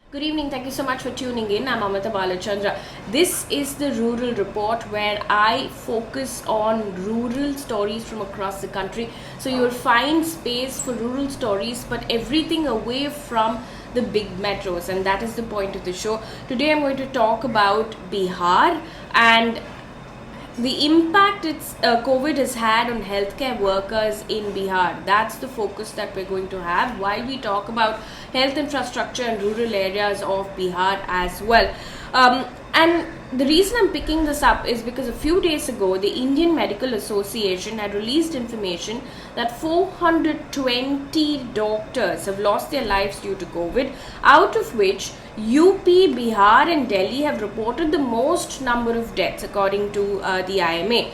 Good evening. Thank you so much for tuning in. I'm Amita Balachandra. This is the Rural Report where I focus on rural stories from across the country. So you'll find space for rural stories, but everything away from the big metros, and that is the point of the show. Today I'm going to talk about Bihar and the impact COVID has had on healthcare workers in Bihar. That's the focus that we're going to have while we talk about health infrastructure in rural areas of Bihar as well. And the reason I'm picking this up is because a few days ago, the Indian Medical Association had released information that 420 doctors have lost their lives due to COVID, out of which UP, Bihar, and Delhi have reported the most number of deaths, according to the IMA.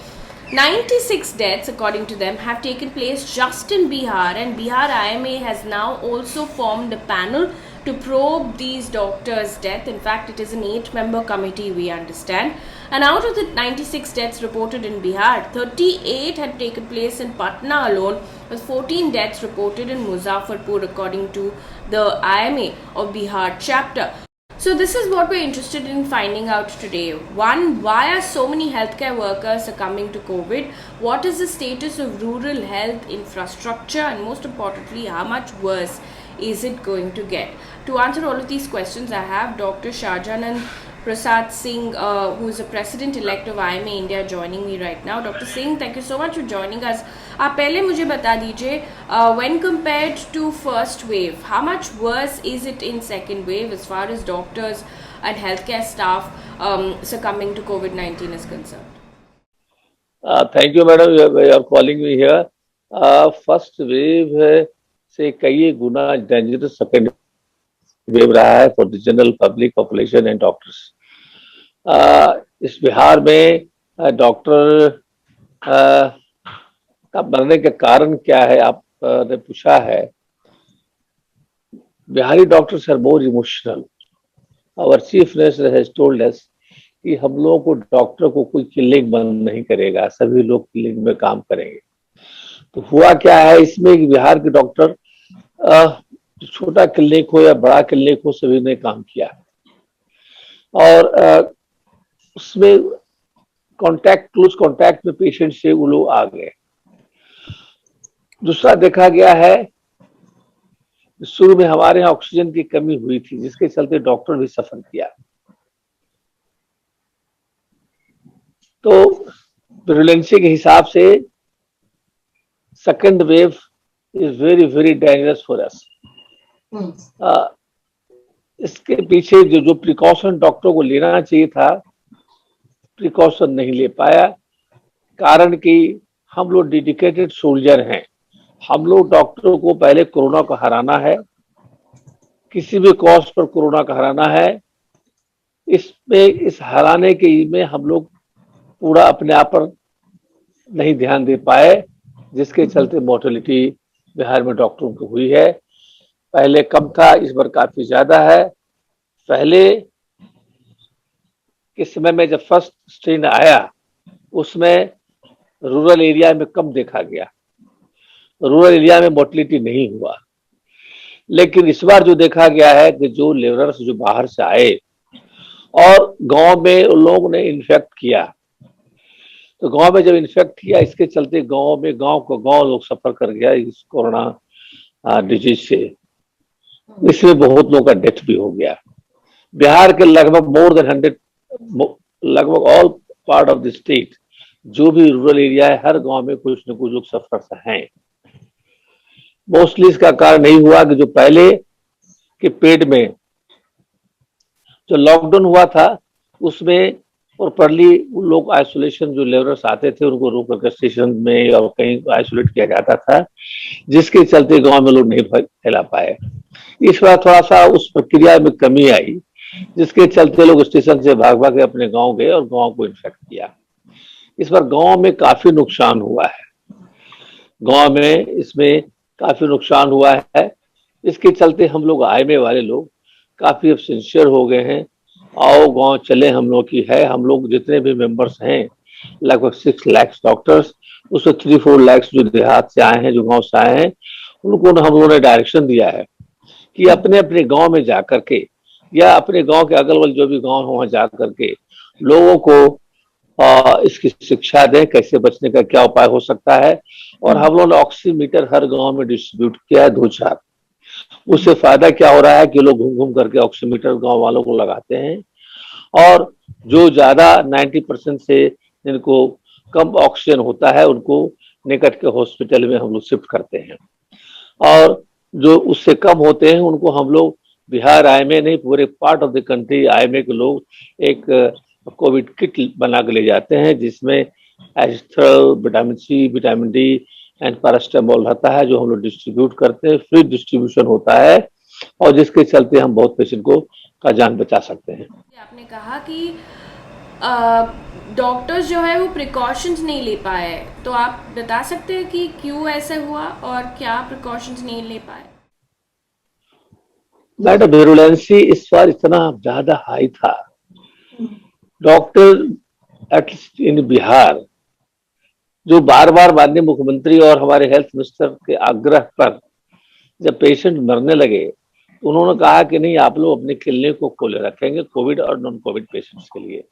96 deaths, according to them, have taken place just in Bihar, and Bihar IMA has now also formed a panel to probe these doctors' death. In fact, it is an 8-member committee, we understand. And out of the 96 deaths reported in Bihar, 38 had taken place in Patna alone, with 14 deaths reported in Muzaffarpur, according to the IMA of Bihar chapter. So this is what we're interested in finding out today. One, why are so many healthcare workers succumbing to COVID? What is the status of rural health infrastructure? And most importantly, how much worse is it going to get? To answer all of these questions, I have Dr. Shahjahan Prasad Singh, who is the President-elect of IMA India, joining me right now. Dr. Singh, thank you so much for joining us. आप पहले मुझे बता दीजिए, when compared to first wave, how much worse is it in second wave as far as doctors and healthcare staff succumbing to COVID-19 is concerned? Thank you, madam. You are calling me here. First wave से कई गुना dangerous second wave रहा है for the general public population and doctors. इस बिहार में doctor का मरने का कारण क्या है आपने पूछा है. Bihari doctors are more emotional. Our chief minister has told us कि हम लोगों को डॉक्टर को कोई क्लिनिक बंद नहीं करेगा, सभी लोग क्लिनिक में काम करेंगे. तो हुआ क्या है इसमें कि बिहार के डॉक्टर छोटा क्लिनिक हो या बड़ा क्लिनिक हो, सभी ने काम किया और उसमें क्लोज कांटेक्ट में पेशेंट से वो लोग आ गए. दूसरा देखा गया है, शुरू में हमारे यहाँ ऑक्सीजन की कमी हुई थी, जिसके चलते डॉक्टर भी सफर किया. तो विरुलेंसी के हिसाब से second wave is very very dangerous for us. इसके पीछे जो प्रिकॉशन डॉक्टर को लेना चाहिए था, प्रिकॉशन नहीं ले पाया. कारण कि हम लोग डेडिकेटेड सोल्जर हैं. हम लोग डॉक्टरों को पहले कोरोना को हराना है, किसी भी कॉस्ट पर कोरोना को हराना है. इस हराने के में हम लोग पूरा अपने आप पर नहीं ध्यान दे पाए, जिसके चलते मोर्टेलिटी बिहार में डॉक्टरों की हुई है. पहले कम था, इस बार काफी ज्यादा है. पहले के समय में जब फर्स्ट स्ट्रेन आया, उसमें रूरल एरिया में कम देखा गया, रूरल एरिया में मोर्टेलिटी नहीं हुआ. लेकिन इस बार जो देखा गया है कि जो लेबरर्स जो बाहर से आए और गांव में उन लोगों ने इन्फेक्ट किया, तो गांव में जब इन्फेक्ट किया, इसके चलते गांव लोग सफर कर गया इस कोरोना डिजीज से. इसमें बहुत लोगों का डेथ भी हो गया. बिहार के लगभग मोर देन 100, लगभग all part of the state, जो भी रूरल एरिया है, हर गांव में कुछ न कुछ लोग सफर हैं. मोस्टली इसका कारण नहीं हुआ कि जो पहले के पेड में जो लॉकडाउन हुआ था, उसमें और प्रॉपर्ली लोग आइसोलेशन, जो लेबरर्स आते थे उनको रोक करके स्टेशन में और कहीं आइसोलेट किया जाता था, जिसके चलते गांव में लोग नहीं फैला पाए. इस बार थोड़ा सा उस प्रक्रिया में कमी आई, जिसके चलते लोग स्टेशन से भाग भाग के अपने गांव गए और गांव को इन्फेक्ट किया. इस बार गांव में काफी नुकसान हुआ है. गांव में इसमें काफी नुकसान हुआ है. इसके चलते हम लोग आईएमए वाले लोग काफी अब सिंसियर हो गए हैं. आओ गांव चले हम लोग की है. हम लोग जितने भी मेंबर्स हैं, लगभग 6 लाख डॉक्टर्स, उसमें 3-4 लाख जो देहात से आए हैं, जो गांव से आए हैं, उनको हम लोगों ने डायरेक्शन दिया है कि अपने अपने गांव में जाकर के या अपने गांव के अगल बगल जो भी गांव हो वहां जा करके लोगों को इसकी शिक्षा दें, कैसे बचने का क्या उपाय हो सकता है। और हम लोगों ने ऑक्सीमीटर हर गांव में डिस्ट्रीब्यूट किया है 2-4। उससे फायदा क्या हो रहा है कि लोग घूम घूम करके ऑक्सीमीटर गांव वालों को लगाते हैं, और जो ज्यादा 90% से जिनको कम ऑक्सीजन होता है उनको निकट के हॉस्पिटल में हम लोग शिफ्ट करते हैं, और जो उससे कम होते हैं उनको हम लोग बिहार आईएमए नहीं, पूरे part of the country IMA के लोग एक कोविड किट बना के ले जाते हैं, जिसमें Azithral, vitamin C, vitamin D and paracetamol रहता है, जो हम लोग डिस्ट्रीब्यूट करते हैं। फ्री डिस्ट्रीब्यूशन होता है, और जिसके चलते हम बहुत पेशेंट को का जान बचा सकते हैं। आपने कहा कि डॉक्टर्स जो है वो प्रिकॉशंस नहीं ले पाए, तो आप बता सकते हैं कि क्यों ऐसा हुआ और क्या प्रिकॉशंस नहीं ले पाए? मैडम, वेरुलेंसी इस बार इतना ज्यादा हाई था, डॉक्टर एटलीस्ट इन बिहार जो बार बार माननीय मुख्यमंत्री और हमारे हेल्थ मिनिस्टर के आग्रह पर जब पेशेंट मरने लगे, तो उन्होंने कहा कि नहीं, आप लोग अपने क्लिनिक को खोले रखेंगे कोविड और नॉन कोविड पेशेंट्स के लिए।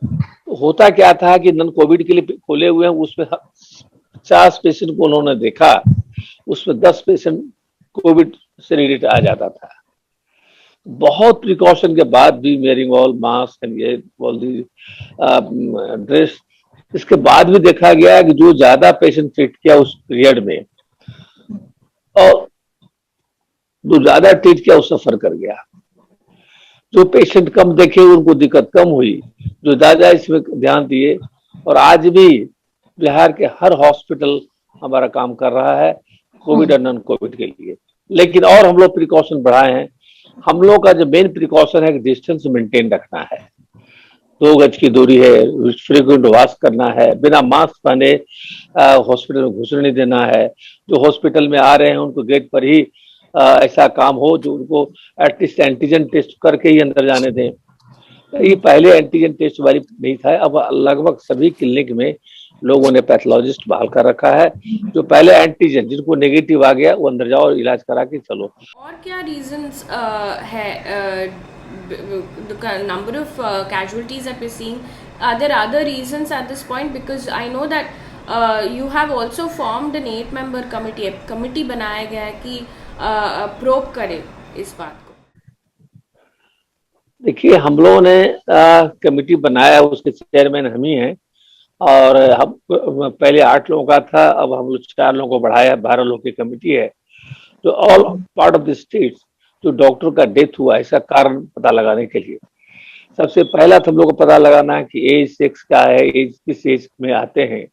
तो होता क्या था कि नॉन कोविड के लिए खोले हुए हैं, उसमें 50 पेशेंट को उन्होंने देखा, उसमें 10 पेशेंट कोविड से रिलेटेड आ जाता था। बहुत प्रिकॉशन के बाद भी वेयरिंग ऑल मास्क एंड ये ऑल दी ड्रेस, इसके बाद भी देखा गया कि जो ज्यादा पेशेंट ट्रीट किया उस पीरियड में, और जो ज्यादा ट्रीट किया वो सफर कर गया। जो पेशेंट कम देखे उनको दिक्कत कम हुई, जो ज्यादा इसमें ध्यान दिए। और आज भी बिहार के हर हॉस्पिटल हमारा काम कर रहा है कोविड और नॉन कोविड के लिए, लेकिन और हम लोग प्रिकॉशन बढ़ाए हैं। हम लोग का जो मेन प्रिकॉशन है कि डिस्टेंस मेंटेन रखना है, 2 गज की दूरी है, फ्रीक्वेंट वॉश करना है, बिना मास्क पहने हॉस्पिटल में घुसने नहीं देना है। जो हॉस्पिटल में आ रहे हैं उनको गेट पर ही ऐसा काम हो जो उनको एटलीस्ट एंटीजन टेस्ट करके ही अंदर जाने दें। ये पहले एंटीजन टेस्ट वाली नहीं था, अब लगभग सभी क्लिनिक में लोगों ने पैथोलॉजिस्ट बहाल कर रखा है। जो पहले एंटीजन जिनको नेगेटिव आ गया वो अंदर जाओ, इलाज करा के चलो। और क्या रीजंस है the number of casualties that we're seeing? Are there other reasons at this point? Because I know that you have also formed an 8-member committee. Committee बनाया गया है कि प्रोब करे इस बात को। देखिए, हम लोगों ने कमेटी बनाया, उसके चेयरमैन हम ही हैं, और हम पहले 8 लोगों का था, अब हम लोग 4 लोगों को बढ़ाया, 12 लोगों की कमेटी है। तो all part of the states जो डॉक्टर का डेथ हुआ इसका कारण पता लगाने के लिए सबसे पहला तो हम लोग को पता लगाना है कि एज सेक्स क्या है, एज किस एज में आते हैं,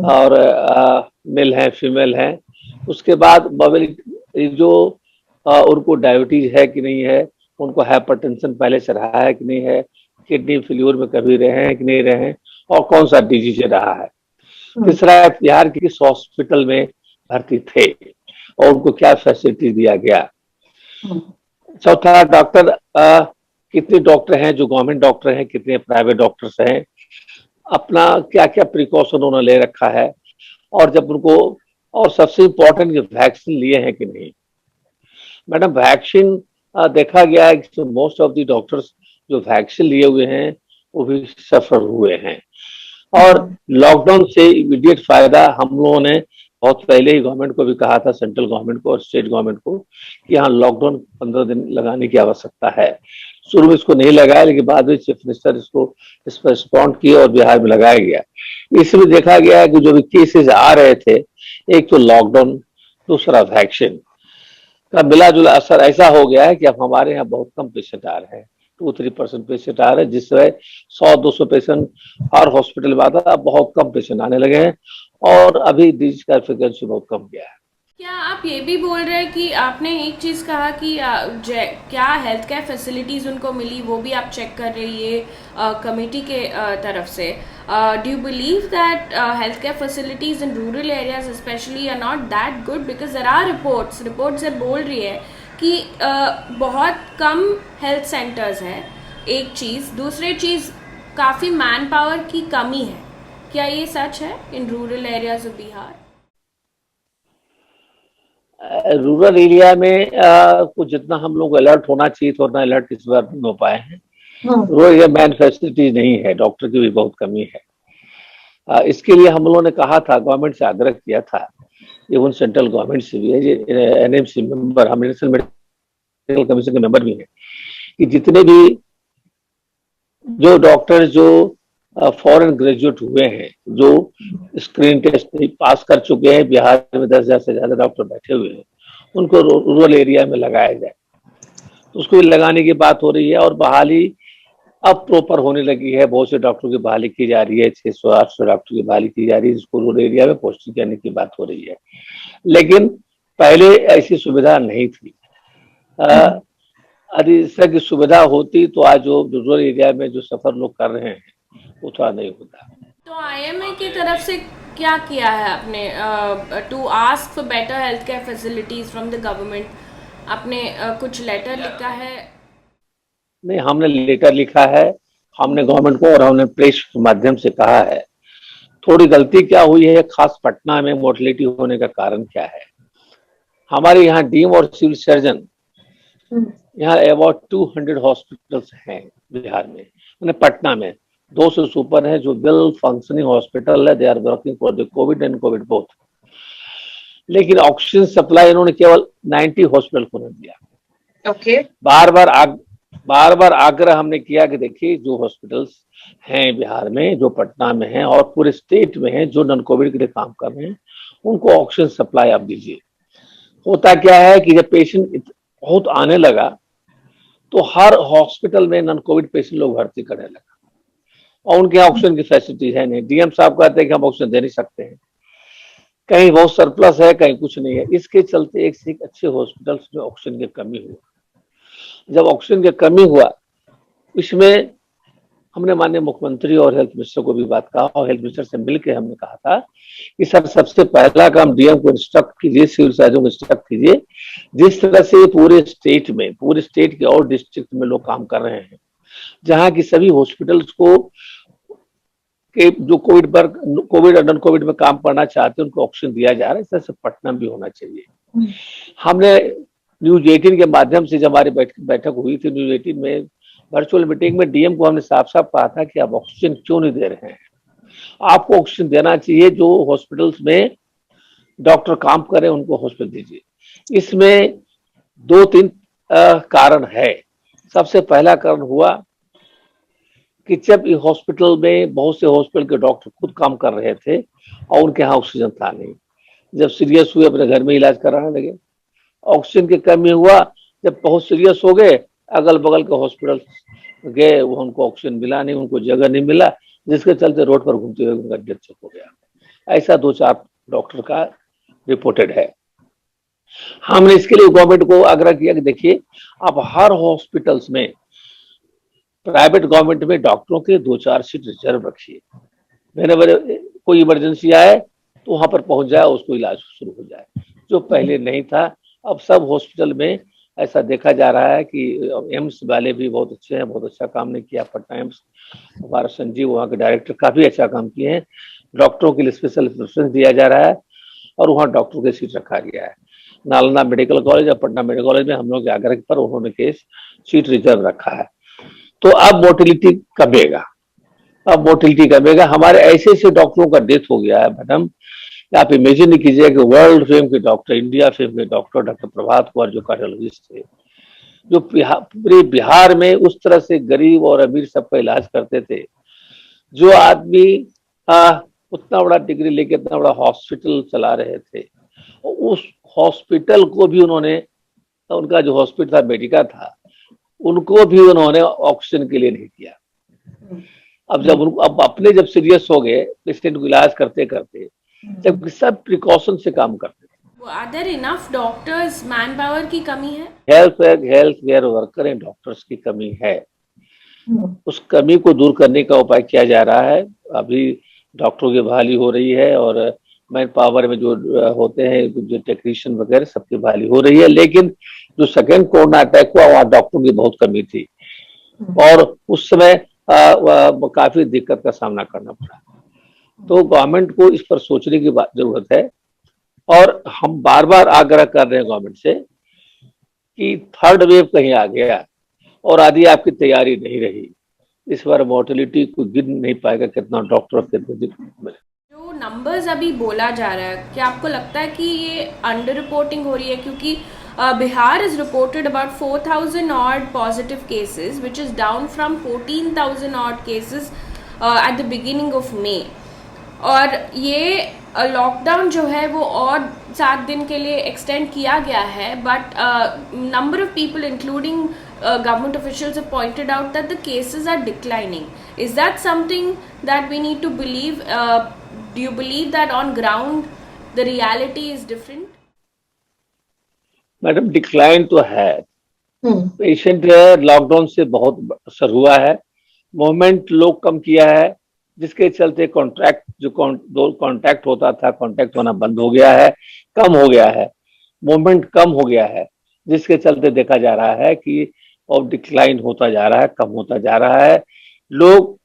और मेल है फीमेल है। उसके बाद जो उनको डायबिटीज है कि नहीं है, उनको हाइपरटेंशन पहले से रहा है कि नहीं है, किडनी फेल्योर में कभी रहे हैं कि नहीं रहे हैं, और कौन सा डिजीज रहा है। तीसरा, बिहार के किस हॉस्पिटल में भर्ती थे और उनको क्या फैसिलिटी दिया गया। चौथा, डॉक्टर कितने डॉक्टर हैं जो गवर्नमेंट डॉक्टर हैं, कितने प्राइवेट डॉक्टर्स हैं, अपना क्या क्या प्रिकॉशन उन्होंने ले रखा है, और जब उनको, और सबसे इम्पोर्टेंट वैक्सीन लिए हैं कि नहीं। मैडम, वैक्सीन देखा गया है कि मोस्ट ऑफ द डॉक्टर्स जो वैक्सीन लिए हुए हैं वो भी सफर हुए हैं। और लॉकडाउन से इमीडिएट फायदा हम लोगों ने बहुत पहले ही गवर्नमेंट को भी कहा था, सेंट्रल गवर्नमेंट को और स्टेट गवर्नमेंट को, कि यहाँ लॉकडाउन 15 दिन लगाने की आवश्यकता है। शुरू में इसको नहीं लगाया, लेकिन बाद में चीफ मिनिस्टर इस पर रिस्पॉन्ड किए और बिहार में लगाया गया। इसमें देखा गया है कि जो भी केसेस आ रहे थे, एक तो लॉकडाउन, दूसरा वैक्सीन का मिला जुला असर ऐसा हो गया है कि अब हमारे यहाँ बहुत कम पेशेंट आ रहे हैं, 2-3% पेशेंट आ रहे हैं, जिससे 100-200 पेशेंट हर हॉस्पिटल में आता था, अब बहुत कम पेशेंट आने लगे हैं, और अभी डिजीज का फ्रिक्वेंसी बहुत कम गया है। क्या आप ये भी बोल रहे हैं कि आपने एक चीज़ कहा कि क्या हेल्थ केयर फैसिलिटीज़ उनको मिली, वो भी आप चेक कर रही है कमेटी के तरफ से। Do you believe that health care facilities in rural areas specially are not that good? Because there are reports से बोल रही है कि बहुत कम हेल्थ सेंटर्स हैं, एक चीज़। दूसरी चीज़, काफ़ी मैन पावर की कमी है। क्या ये सच है इन rural areas of Bihar? Rural area में कुछ जितना हम लोग अलर्ट होना चाहिए था उतना अलर्ट इस बार नहीं हो पाए हैं। रूरल एरिया मैन फैसिलिटीज नहीं है, डॉक्टर की भी बहुत कमी है। इसके लिए हम लोगों ने कहा था, गवर्नमेंट से आग्रह किया था, इवन सेंट्रल गवर्नमेंट से भी है, एनएमसी मेंबर, हम नेशनल मेडिकल कमीशन के मेंबर भी हैं, कि जितने भी जो डॉक्टर जो फॉरेन ग्रेजुएट हुए हैं, जो स्क्रीन टेस्ट पास कर चुके हैं, बिहार में 10,000 से ज्यादा डॉक्टर बैठे हुए हैं, उनको रूरल एरिया में लगाया जाए। तो उसको लगाने की बात हो रही है और बहाली अब प्रॉपर होने लगी है। बहुत से डॉक्टरों की बहाली की जा रही है, 600-800 डॉक्टर की बहाली की जा रही है, जिसको रूरल एरिया में पोस्टिंग करने की बात हो रही है। लेकिन पहले ऐसी सुविधा नहीं थी। यदि इस तरह की सुविधा होती तो आज जो रूरल एरिया में जो सफर लोग कर रहे हैं वो थोड़ा नहीं होता। तो आईएमए की तरफ से क्या किया है आपने to ask for better health care facilities from the government? आपने कुछ लेटर लिखा है? नहीं, हमने लेटर लिखा है, हमने गवर्नमेंट को, और हमने प्रेस के माध्यम से कहा है। थोड़ी गलती क्या हुई है, खास पटना में मोर्टेलिटी होने का कारण क्या है? हमारे यहाँ डीएम और सिविल सर्जन, यहाँ अबाउट 200 हॉस्पिटल्स हैं बिहार में, मैंने पटना में 200 से ऊपर है जो वेल फंक्शनिंग हॉस्पिटल है। They are working for the Covid and Covid both. लेकिन ऑक्सीजन सप्लाई इन्होंने केवल 90 हॉस्पिटल को नहीं दिया। ओके। बार बार आग्रह हमने किया कि देखिए, जो हॉस्पिटल्स हैं बिहार में, जो पटना में हैं और पूरे स्टेट में हैं, जो नॉन कोविड के लिए काम कर रहे हैं, उनको ऑक्सीजन सप्लाई आप दीजिए। होता क्या है कि जब पेशेंट बहुत आने लगा तो हर हॉस्पिटल में नॉन कोविड पेशेंट लोग भर्ती करने लगा, और उनके ऑक्सीजन की फैसिलिटीज है नहीं। डीएम साहब कहते हैं कि हम ऑक्सीजन दे नहीं सकते हैं, कहीं बहुत सरप्लस है, कहीं कुछ नहीं है। इसके चलते एक से एक अच्छे हॉस्पिटल्स में ऑक्सीजन की कमी हुआ। जब ऑक्सीजन की कमी हुआ, इसमें हमने माननीय मुख्यमंत्री और हेल्थ मिनिस्टर को भी बात कहा, और हेल्थ मिनिस्टर से मिलकर हमने कहा था कि सर, सबसे पहला काम डीएम को इंस्ट्रक्ट कीजिए, सिविल सर्जन को इंस्ट्रक्ट कीजिए, जिस तरह से पूरे स्टेट में, पूरे स्टेट के और डिस्ट्रिक्ट में लोग काम कर रहे हैं, जहां की सभी हॉस्पिटल्स को के जो कोविड और नॉन कोविड में काम करना चाहते हैं उनको ऑक्सीजन दिया जा रहा है, इस तरह से पटना भी होना चाहिए। हमने न्यूज 18 के माध्यम से जब हमारी बैठक हुई थी न्यूज 18 में, वर्चुअल मीटिंग में, डीएम को हमने साफ साफ कहा था कि आप ऑक्सीजन क्यों नहीं दे रहे हैं? आपको ऑक्सीजन देना चाहिए, जो हॉस्पिटल्स में डॉक्टर काम करें उनको हॉस्पिटल दीजिए। इसमें 2-3 कारण है। सबसे पहला कारण हुआ कि जब हॉस्पिटल में बहुत से हॉस्पिटल के डॉक्टर खुद काम कर रहे थे और उनके यहाँ ऑक्सीजन था नहीं, जब सीरियस हुए अपने घर में इलाज कराने लगे। ऑक्सीजन की कमी हुआ, जब बहुत सीरियस हो गए, अगल बगल के हॉस्पिटल गए, वो उनको ऑक्सीजन मिला नहीं, उनको जगह नहीं मिला, जिसके चलते रोड पर घूमते हुए उनका डेथ हो गया। ऐसा 2-4 डॉक्टर का रिपोर्टेड है। हमने इसके लिए गवर्नमेंट को आग्रह किया कि देखिए, आप हर हॉस्पिटल्स में, प्राइवेट गवर्नमेंट में डॉक्टरों के 2-4 सीट रिजर्व रखिए। मेरे कोई इमरजेंसी आए तो वहां पर पहुंच जाए, उसको इलाज शुरू हो जाए, जो पहले नहीं था। अब सब हॉस्पिटल में ऐसा देखा जा रहा है कि एम्स वाले भी बहुत अच्छे हैं, बहुत अच्छा काम नहीं किया। पटना एम्स, हमारा संजीव वहाँ के डायरेक्टर काफी अच्छा काम किए हैं। डॉक्टरों के लिए स्पेशल प्रेफरेंस दिया जा रहा है और वहाँ डॉक्टरों की सीट रखा गया है। नालंदा मेडिकल कॉलेज और पटना मेडिकल कॉलेज में हम लोग के आग्रह पर उन्होंने केस सीट रिजर्व रखा है। तो अब मोर्टेलिटी कमेगा, हमारे ऐसे ऐसे डॉक्टरों का डेथ हो गया है मैडम, आप इमेजिन नहीं कीजिए कि वर्ल्ड फेम के डॉक्टर, इंडिया फेम के डॉक्टर डॉक्टर प्रभात कुमार जो कार्डियोलॉजिस्ट थे, जो पूरे बिहार में उस तरह से गरीब और अमीर सबका इलाज करते थे। जो आदमी उतना बड़ा डिग्री लेके इतना बड़ा हॉस्पिटल चला रहे थे, उस हॉस्पिटल को भी उन्होंने, उनका जो हॉस्पिटल था मेडिका था, उनको भी उन्होंने ऑक्सीजन के लिए नहीं किया। अब अपने जब सीरियस हो गए पेशेंट को इलाज करते करते, जब सब प्रिकॉशन से काम करते थे। Are there enough doctors, man power की कमी है? Health care worker and doctors की कमी है। उस कमी को दूर करने का उपाय किया जा रहा है। अभी डॉक्टरों की बहाली हो रही है और मैन पावर में जो होते हैं, जो टेक्नीशियन वगैरह, सबकी बहाली हो रही है। लेकिन जो सेकेंड कोरोना अटैक हुआ, वहाँ डॉक्टरों की बहुत कमी थी और उस समय काफी दिक्कत का सामना करना पड़ा। तो गवर्नमेंट को इस पर सोचने की जरूरत है और हम बार बार आग्रह कर रहे हैं गवर्नमेंट से कि थर्ड वेव कहीं आ गया और आदि आपकी तैयारी नहीं रही, इस बार मोर्टेलिटी को गिन नहीं पाएगा कितना डॉक्टर कितने मिले। जो नंबर्स अभी बोला जा रहा है, क्या आपको लगता है कि ये अंडर रिपोर्टिंग हो रही है? क्योंकि Bihar is reported about 4,000 odd positive cases which is down from 14,000 odd cases at the beginning of May, और ये लॉकडाउन जो है वो और 7 दिन के लिए एक्सटेंड किया गया है, but number of people including government officials have pointed out that the cases are declining. Is that something that we need to believe? Do you believe that on ground the reality is different? Madam decline तो है, patient lockdown से बहुत असर हुआ है, movement लोग कम किया है, जिसके चलते कॉन्ट्रैक्ट जो कॉन्टैक्ट होता था कॉन्टैक्ट होना बंद हो गया है, कम हो गया है, मूवमेंट कम हो गया है, जिसके चलते देखा जा रहा है कि अब डिक्लाइन होता जा रहा है, कम होता जा रहा है। लोग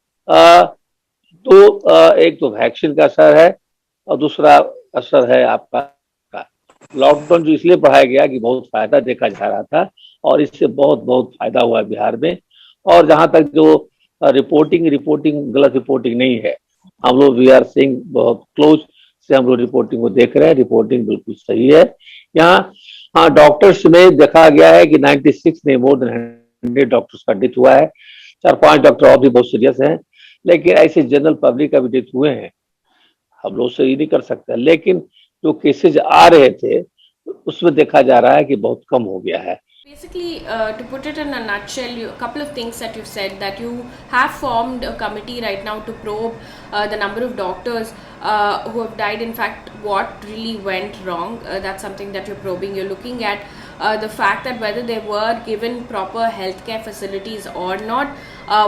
एक तो वैक्सीन का असर है और दूसरा असर है आपका लॉकडाउन जो इसलिए बढ़ाया गया कि बहुत फायदा देखा जा रहा था और इससे बहुत बहुत फायदा हुआ बिहार में। और जहां तक जो रिपोर्टिंग गलत रिपोर्टिंग नहीं है, हम लोग वी आर सीइंग बहुत क्लोज से हम लोग रिपोर्टिंग को देख रहे हैं, रिपोर्टिंग बिल्कुल सही है। यहाँ हाँ डॉक्टर्स में देखा गया है कि 96 में मोर देन 100 डॉक्टर्स का डेथ हुआ है, 4-5 डॉक्टर और भी बहुत सीरियस हैं, लेकिन ऐसे जनरल पब्लिक का भी डेथ हुए हैं, हम लोग से ये नहीं कर सकते। लेकिन जो केसेज आ रहे थे उसमें देखा जा रहा है कि बहुत कम हो गया है। Basically, to put it in a nutshell, a couple of things that you've said, that you have formed a committee right now to probe the number of doctors who have died. In fact, what really went wrong, that's something that you're probing. You're looking at the fact that whether they were given proper healthcare facilities or not,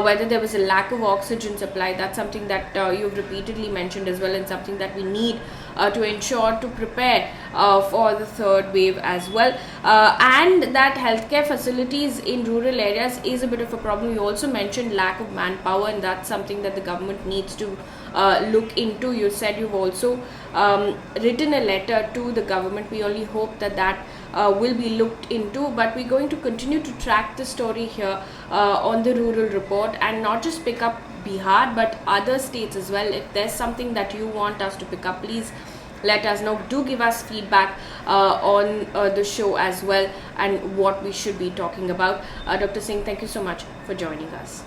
whether there was a lack of oxygen supply. That's something that you've repeatedly mentioned as well, and something that we need to ensure to prepare for the third wave as well. And that healthcare facilities in rural areas is a bit of a problem. You also mentioned lack of manpower, and that's something that the government needs to look into. You said you've also written a letter to the government. We only hope that that will be looked into, but we're going to continue to track the story here on the Rural Report, and not just pick up Bihar but other states as well. If there's something that you want us to pick up, please let us know. Do give us feedback on the show as well, and what we should be talking about. Dr. Singh, thank you so much for joining us.